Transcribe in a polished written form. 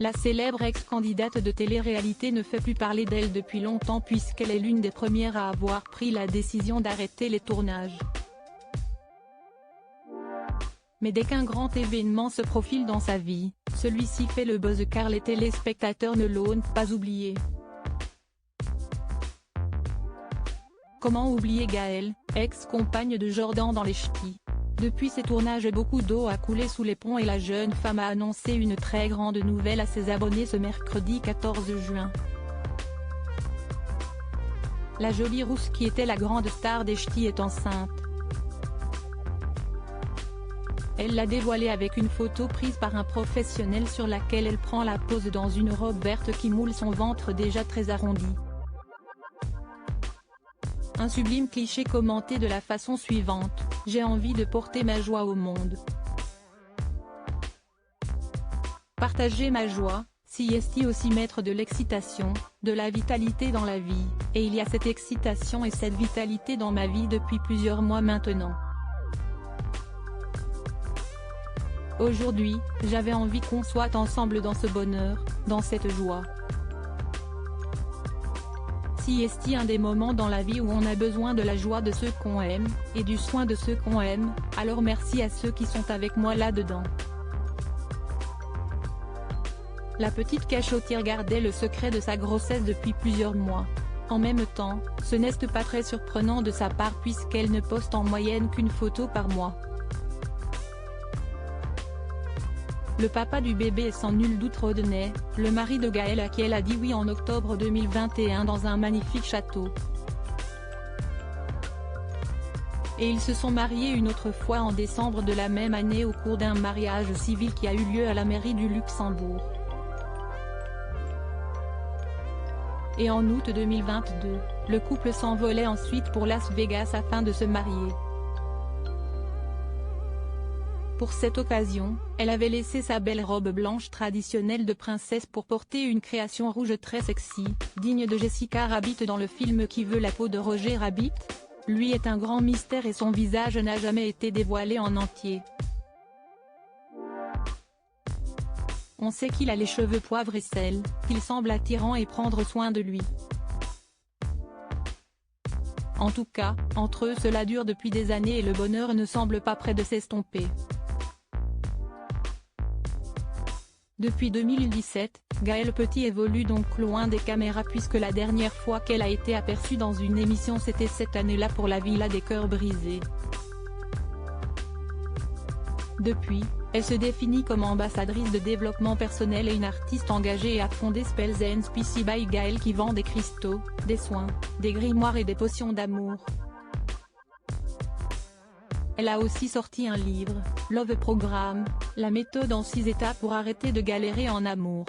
La célèbre ex-candidate de télé-réalité ne fait plus parler d'elle depuis longtemps puisqu'elle est l'une des premières à avoir pris la décision d'arrêter les tournages. Mais dès qu'un grand événement se profile dans sa vie, celui-ci fait le buzz car les téléspectateurs ne l'ont pas oublié. Comment oublier Gaëlle, ex-compagne de Jordan dans les ch'tis? Depuis ces tournages, beaucoup d'eau a coulé sous les ponts et la jeune femme a annoncé une très grande nouvelle à ses abonnés ce mercredi 14 juin. La jolie rousse qui était la grande star des ch'tis est enceinte. Elle l'a dévoilé avec une photo prise par un professionnel sur laquelle elle prend la pose dans une robe verte qui moule son ventre déjà très arrondi. Un sublime cliché commenté de la façon suivante: j'ai envie de porter ma joie au monde. Partager ma joie, si est aussi mettre de l'excitation, de la vitalité dans la vie, et il y a cette excitation et cette vitalité dans ma vie depuis plusieurs mois maintenant. Aujourd'hui, j'avais envie qu'on soit ensemble dans ce bonheur, dans cette joie. Si est un des moments dans la vie où on a besoin de la joie de ceux qu'on aime, et du soin de ceux qu'on aime, alors merci à ceux qui sont avec moi là-dedans. La petite cachottière gardait le secret de sa grossesse depuis plusieurs mois. En même temps, ce n'est pas très surprenant de sa part puisqu'elle ne poste en moyenne qu'une photo par mois. Le papa du bébé est sans nul doute Rodney, le mari de Gaëlle à qui elle a dit oui en octobre 2021 dans un magnifique château. Et ils se sont mariés une autre fois en décembre de la même année au cours d'un mariage civil qui a eu lieu à la mairie du Luxembourg. Et en août 2022, le couple s'envolait ensuite pour Las Vegas afin de se marier. Pour cette occasion, elle avait laissé sa belle robe blanche traditionnelle de princesse pour porter une création rouge très sexy, digne de Jessica Rabbit dans le film Qui veut la peau de Roger Rabbit? Lui est un grand mystère et son visage n'a jamais été dévoilé en entier. On sait qu'il a les cheveux poivre et sel, qu'il semble attirant et prendre soin de lui. En tout cas, entre eux cela dure depuis des années et le bonheur ne semble pas près de s'estomper. Depuis 2017, Gaëlle Petit évolue donc loin des caméras puisque la dernière fois qu'elle a été aperçue dans une émission c'était cette année-là pour la Villa des cœurs brisés. Depuis, elle se définit comme ambassadrice de développement personnel et une artiste engagée et a fondé Spells and Spices by Gaëlle qui vend des cristaux, des soins, des grimoires et des potions d'amour. Elle a aussi sorti un livre, Love Program, la méthode en 6 étapes pour arrêter de galérer en amour.